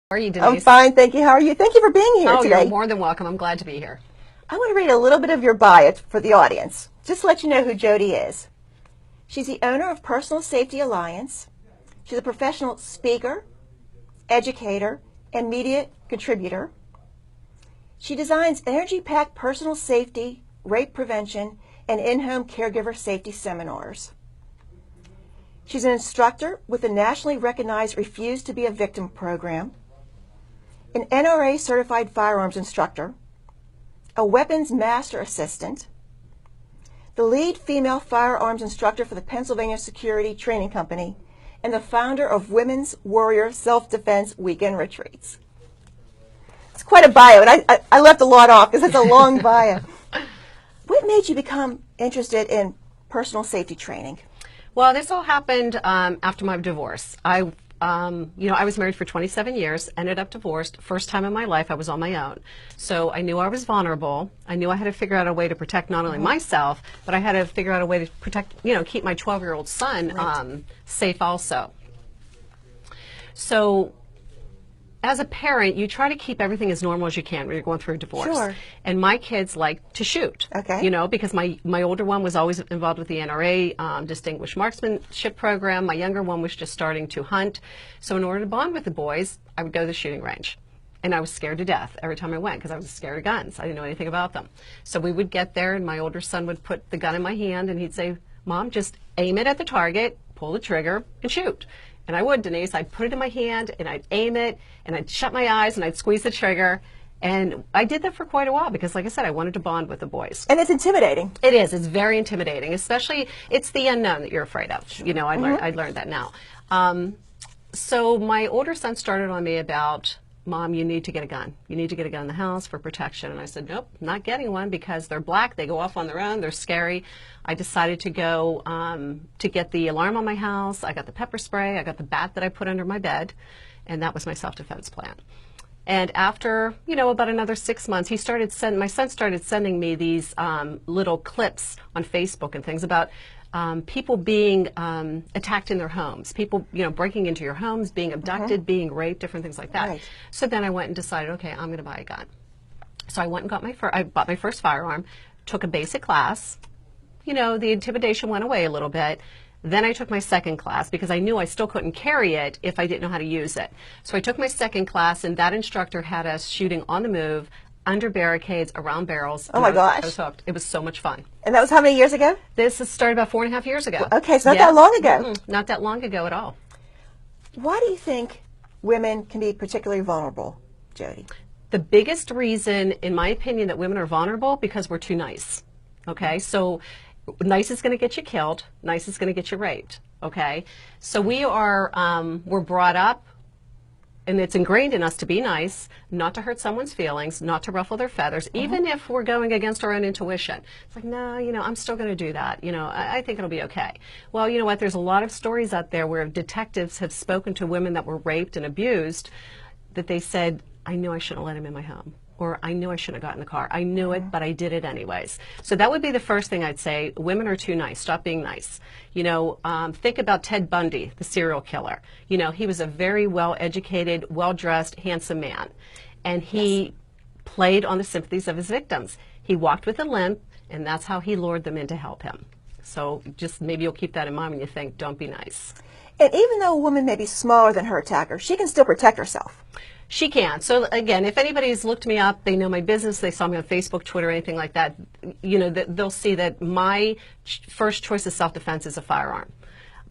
How are you, I'm Denise? fine, thank you. How are you? Thank you for being here Oh, today. you're more than welcome. I'm glad to be here. I want to read a little bit of your bio for the audience, just to let you know who Jody is. She's the owner of Personal Safety Alliance. She's a professional speaker, educator, and media contributor. She designs energy-packed personal safety, rape prevention, and in-home caregiver safety seminars. She's an instructor with the nationally recognized Refuse to be a Victim program, an NRA certified firearms instructor, a weapons master assistant, the lead female firearms instructor for the Pennsylvania Security Training Company, and the founder of Women's Warrior Self-Defense Weekend Retreats. It's quite a bio, and I left a lot off because it's a long bio. What made you become interested in personal safety training? Well, this all happened after my divorce. I was married for 27 years, ended up divorced. First time in my life I was on my own. So I knew I was vulnerable. I knew I had to figure out a way to protect not only myself, but I had to figure out a way to protect, keep my 12-year-old son safe also. So as a parent, you try to keep everything as normal as you can when you're going through a divorce. Sure. And my kids like to shoot. Okay. Because my older one was always involved with the NRA Distinguished Marksmanship Program. My younger one was just starting to hunt. So in order to bond with the boys, I would go to the shooting range. And I was scared to death every time I went because I was scared of guns. I didn't know anything about them. So we would get there and my older son would put the gun in my hand and he'd say, "Mom, just aim it at the target, pull the trigger, and shoot." And I would, Denise. I'd put it in my hand, and I'd aim it, and I'd shut my eyes, and I'd squeeze the trigger. And I did that for quite a while because, like I said, I wanted to bond with the boys. And it's intimidating. It is. It's very intimidating, especially it's the unknown that you're afraid of. I learned that now. So my older son started on me about, "Mom, you need to get a gun. You need to get a gun in the house for protection." And I said, "Nope, not getting one because they're black. They go off on their own. They're scary." I decided to go to get the alarm on my house. I got the pepper spray. I got the bat that I put under my bed. And that was my self-defense plan. And after, about another 6 months, my son started sending me these little clips on Facebook and things about people being attacked in their homes, people, breaking into your homes, being abducted, being raped, different things like that. Right. So then I went and decided, okay, I'm going to buy a gun. So I went and I bought my first firearm, took a basic class. The intimidation went away a little bit. Then I took my second class because I knew I still couldn't carry it if I didn't know how to use it. So I took my second class, and that instructor had us shooting on the move, under barricades, around barrels. Oh my gosh. I was hooked. It was so much fun. And that was how many years ago? This started about 4.5 years ago. Okay, so not that long ago. Not that long ago at all. Why do you think women can be particularly vulnerable, Jody? The biggest reason, in my opinion, that women are vulnerable because we're too nice. Okay, so nice is going to get you killed. Nice is going to get you raped. Okay, so we're brought up, and it's ingrained in us to be nice, not to hurt someone's feelings, not to ruffle their feathers, even if we're going against our own intuition. It's like, no, I'm still going to do that. I think it'll be okay. Well, you know what? There's a lot of stories out there where detectives have spoken to women that were raped and abused that they said, "I knew I shouldn't let him in my home." Or "I knew I shouldn't have gotten in the car. I knew it, but I did it anyways." So that would be the first thing I'd say. Women are too nice. Stop being nice. Think about Ted Bundy, the serial killer. He was a very well-educated, well-dressed, handsome man. And he played on the sympathies of his victims. He walked with a limp, and that's how he lured them in to help him. So just maybe you'll keep that in mind when you think, don't be nice. And even though a woman may be smaller than her attacker, she can still protect herself. She can. So again, if anybody's looked me up, they know my business, they saw me on Facebook, Twitter, anything like that, they'll see that my first choice of self-defense is a firearm.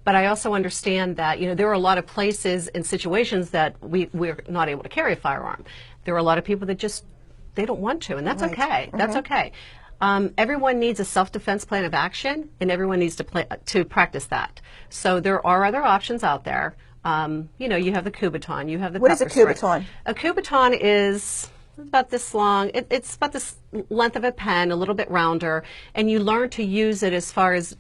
But I also understand that, there are a lot of places and situations that we're not able to carry a firearm. There are a lot of people that they don't want to, and that's okay. That's okay. Everyone needs a self-defense plan of action, and everyone needs to practice that. So there are other options out there. You have the Kubaton, you have the What is a Kubaton? A Kubaton is about this long. It's about this length of a pen, a little bit rounder, and you learn to use it as far as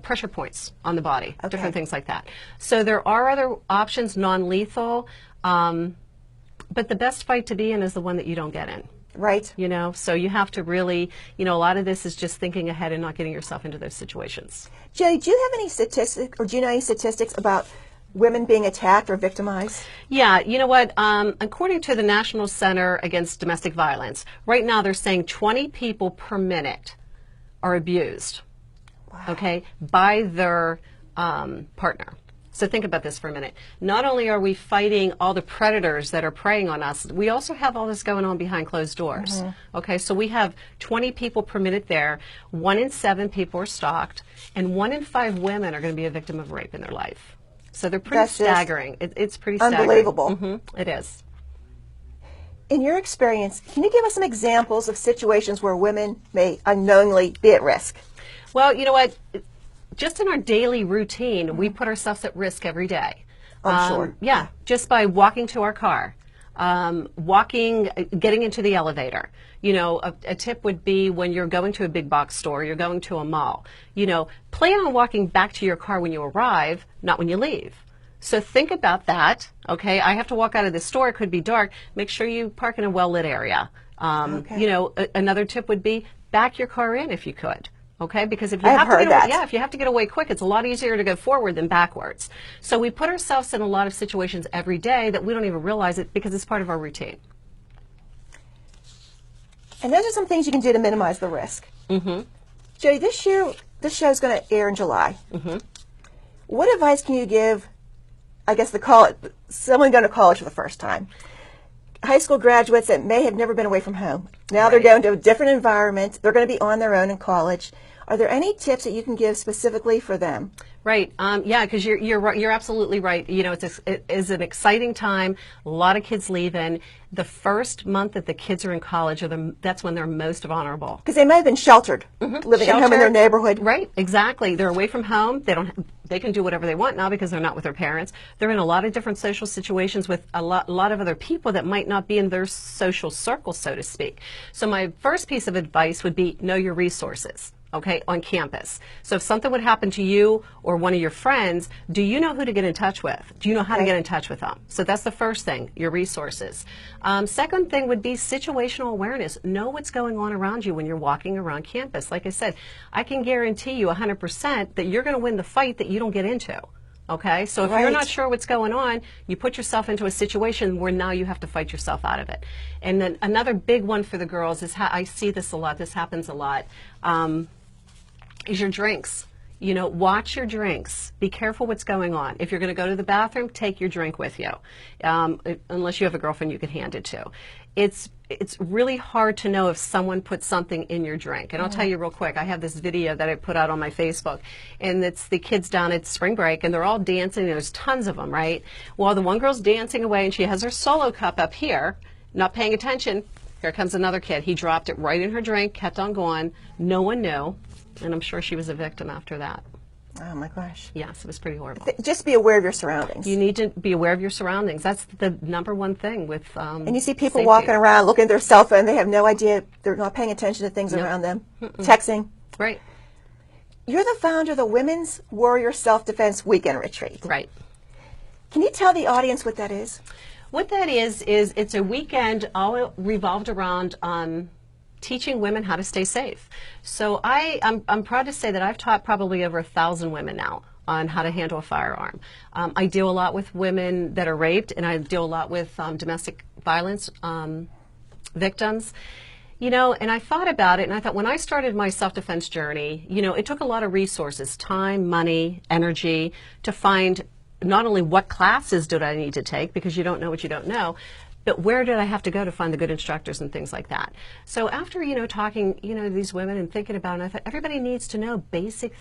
pressure points on the body, different things like that. So there are other options, non-lethal, but the best fight to be in is the one that you don't get in. Right. So you have to really, a lot of this is just thinking ahead and not getting yourself into those situations. Jody, do you have any statistics, or do you know any statistics about women being attacked or victimized? Yeah, you know what? According to the National Center Against Domestic Violence, right now they're saying 20 people per minute are abused, okay, by their partner. So think about this for a minute. Not only are we fighting all the predators that are preying on us, we also have all this going on behind closed doors. Okay, so we have 20 people per minute there. 1 in 7 people are stalked, and 1 in 5 women are going to be a victim of rape in their life. So they're pretty staggering. It's pretty unbelievable. It is. In your experience, can you give us some examples of situations where women may unknowingly be at risk? Well, you know what? Just in our daily routine, we put ourselves at risk every day. I'm sure. Yeah, just by walking to our car, getting into the elevator. You know, a tip would be when you're going to a big box store, you're going to a mall, you know, plan on walking back to your car when you arrive, not when you leave. So think about that, okay? I have to walk out of the store, it could be dark. Make sure you park in a well-lit area. You know, another tip would be back your car in if you could. Okay, because if you if you have to get away quick, it's a lot easier to go forward than backwards. So we put ourselves in a lot of situations every day that we don't even realize it because it's part of our routine. And those are some things you can do to minimize the risk. Jody, this year, this show is going to air in July. What advice can you give, I guess, someone going to college for the first time? High school graduates that may have never been away from home. Now they're going to a different environment. They're going to be on their own in college. Are there any tips that you can give specifically for them? Right. Yeah, because you're absolutely right. You know, it is an exciting time. A lot of kids leaving. The first month that the kids are in college, that's when they're most vulnerable. Because they may have been sheltered, living at home in their neighborhood. Right. Exactly. They're away from home. They can do whatever they want now because they're not with their parents. They're in a lot of different social situations with a lot of other people that might not be in their social circle, so to speak. So my first piece of advice would be know your resources. Okay, on campus. So if something would happen to you or one of your friends, do you know who to get in touch with? Do you know how to get in touch with them? So that's the first thing, your resources. Second thing would be situational awareness. Know what's going on around you when you're walking around campus. Like I said, I can guarantee you 100% that you're going to win the fight that you don't get into. Okay, so if you're not sure what's going on, you put yourself into a situation where now you have to fight yourself out of it. And then another big one for the girls is I see this a lot, this happens a lot, is your drinks. You know, watch your drinks. Be careful what's going on. If you're going to go to the bathroom, take your drink with you. Unless you have a girlfriend you can hand it to. It's really hard to know if someone put something in your drink. And I'll tell you real quick, I have this video that I put out on my Facebook, and it's the kids down at spring break, and they're all dancing. There's tons of them, right? Well, the one girl's dancing away, and she has her solo cup up here, not paying attention. Here comes another kid. He dropped it right in her drink, kept on going. No one knew, and I'm sure she was a victim after that. Oh my gosh. Yes, it was pretty horrible. Just be aware of your surroundings. You need to be aware of your surroundings. That's the number one thing with and you see people walking around looking at their cell phone. They have no idea. They're not paying attention to things around them. Texting. Right. You're the founder of the Women's Warrior Self-Defense Weekend Retreat. Right. Can you tell the audience what that is? What that is it's a weekend all revolved around teaching women how to stay safe. So I'm proud to say that I've taught probably over 1,000 women now on how to handle a firearm. I deal a lot with women that are raped, and I deal a lot with domestic violence victims. You know, and I thought about it, and I thought when I started my self-defense journey, you know, it took a lot of resources, time, money, energy, to find not only what classes did I need to take, because you don't know what you don't know, but where did I have to go to find the good instructors and things like that. So after, you know, talking, you know, to these women and thinking about it, I thought everybody needs to know basic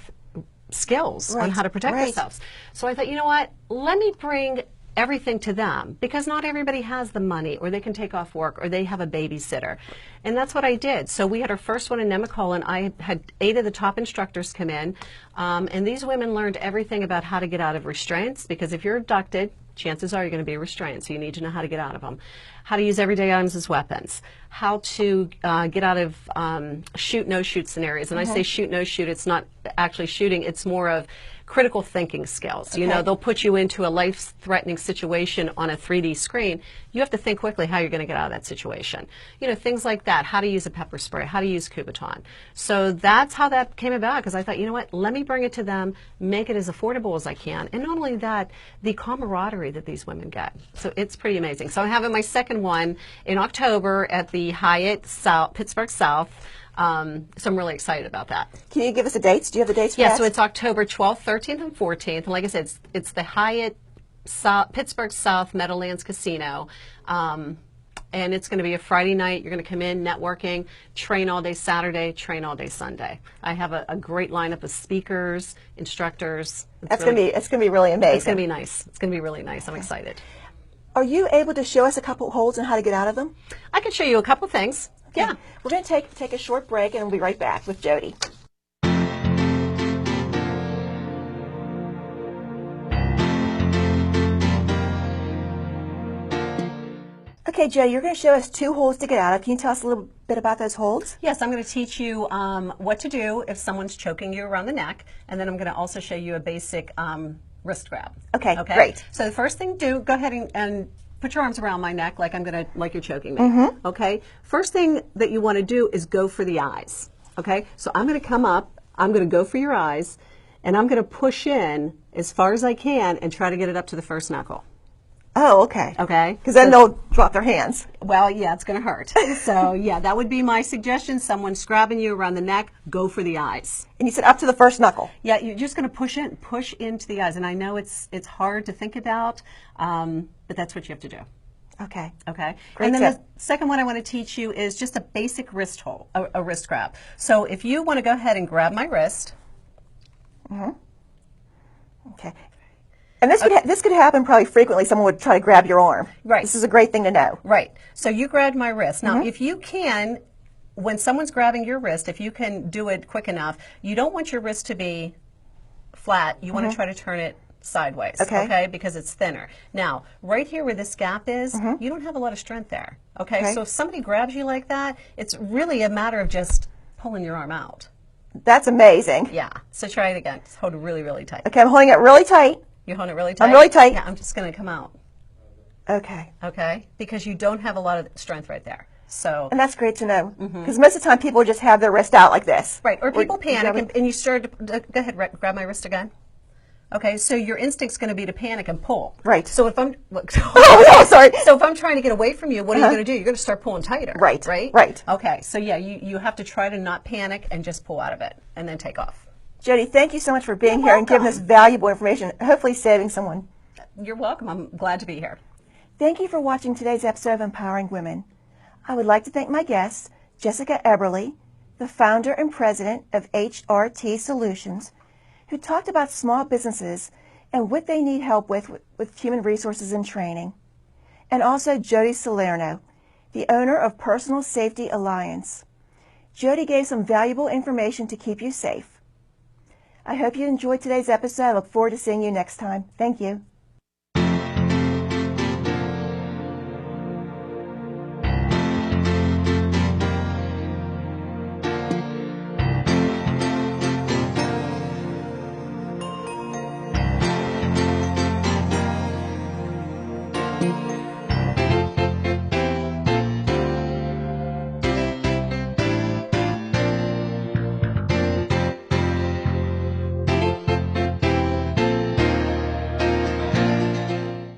skills on how to protect themselves. So I thought, you know what, let me bring everything to them, because not everybody has the money, or they can take off work, or they have a babysitter. And that's what I did. So we had our first one in Nemacolin. I had 8 of the top instructors come in, and these women learned everything about how to get out of restraints, because if you're abducted, chances are you're going to be restrained, so you need to know how to get out of them. How to use everyday items as weapons. How to get out of shoot, no shoot scenarios. And I say shoot, no shoot, it's not actually shooting, it's more of critical thinking skills. You know, they'll put you into a life-threatening situation on a 3D screen. You have to think quickly how you're going to get out of that situation. You know, things like that, how to use a pepper spray, how to use Kubaton. So that's how that came about, because I thought, you know what, let me bring it to them, make it as affordable as I can. And not only that, the camaraderie that these women get. So it's pretty amazing. So I'm having my second one in October at the Hyatt South, Pittsburgh South. So I'm really excited about that. Can you give us the dates? Do you have the dates for Yeah, that? so it's October 12th, 13th, and 14th. And like I said, it's the Hyatt South, Pittsburgh South Meadowlands Casino. And it's going to be a Friday night. You're going to come in, networking, train all day Saturday, train all day Sunday. I have a great lineup of speakers, instructors. It's going to be really amazing. It's going to be nice. It's going to be really nice. I'm excited. Are you able to show us a couple holes and how to get out of them? I can show you a couple things. Okay. Yeah. We're going to take a short break, and we'll be right back with Jody. Okay, Jody, you're going to show us 2 holes to get out of. Can you tell us a little bit about those holes? Yes, I'm going to teach you what to do if someone's choking you around the neck, and then I'm going to also show you a basic wrist grab. Okay, great. So the first thing to do, go ahead and put your arms around my neck like you're choking me. Okay. First thing that you want to do is go for the eyes. Okay. So I'm going to come up. I'm going to go for your eyes, and I'm going to push in as far as I can and try to get it up to the first knuckle. Oh, okay. Okay. Because then they'll drop their hands. Well, yeah, it's going to hurt. So, yeah, that would be my suggestion. Someone's grabbing you around the neck, go for the eyes. And you said up to the first knuckle. Yeah, you're just going to push into the eyes. And I know it's hard to think about, but that's what you have to do. Okay. Okay. Great and then tip. the second one I want to teach you is just a basic wrist hold, a wrist grab. So if you want to go ahead and grab my wrist. Okay. And this could happen probably frequently. Someone would try to grab your arm. Right. This is a great thing to know. Right. So you grabbed my wrist. Now, if you can, when someone's grabbing your wrist, if you can do it quick enough, you don't want your wrist to be flat. You want to try to turn it sideways. Okay. Because it's thinner. Now, right here where this gap is, you don't have a lot of strength there. Okay. So if somebody grabs you like that, it's really a matter of just pulling your arm out. That's amazing. Yeah. So try it again. Just hold it really, really tight. Okay, I'm holding it really tight. You're holding it really tight? I'm really tight. Yeah, I'm just going to come out. Okay. Okay? Because you don't have a lot of strength right there. So. And that's great to know. Because most of the time people just have their wrist out like this. Right. Or people panic and you start to, go ahead, grab my wrist again. Okay, so your instinct's going to be to panic and pull. Right. So if I'm, oh, sorry. So if I'm trying to get away from you, what are you going to do? You're going to start pulling tighter. Right. Right? Right. Okay, so yeah, you have to try to not panic and just pull out of it and then take off. Jody, thank you so much for being You're here and giving us welcome. valuable information, hopefully saving someone. You're welcome. I'm glad to be here. Thank you for watching today's episode of Empowering Women. I would like to thank my guest, Jessica Eberly, the founder and president of HRT Solutions, who talked about small businesses and what they need help with human resources and training, and also Jody Salerno, the owner of Personal Safety Alliance. Jody gave some valuable information to keep you safe. I hope you enjoyed today's episode. I look forward to seeing you next time. Thank you.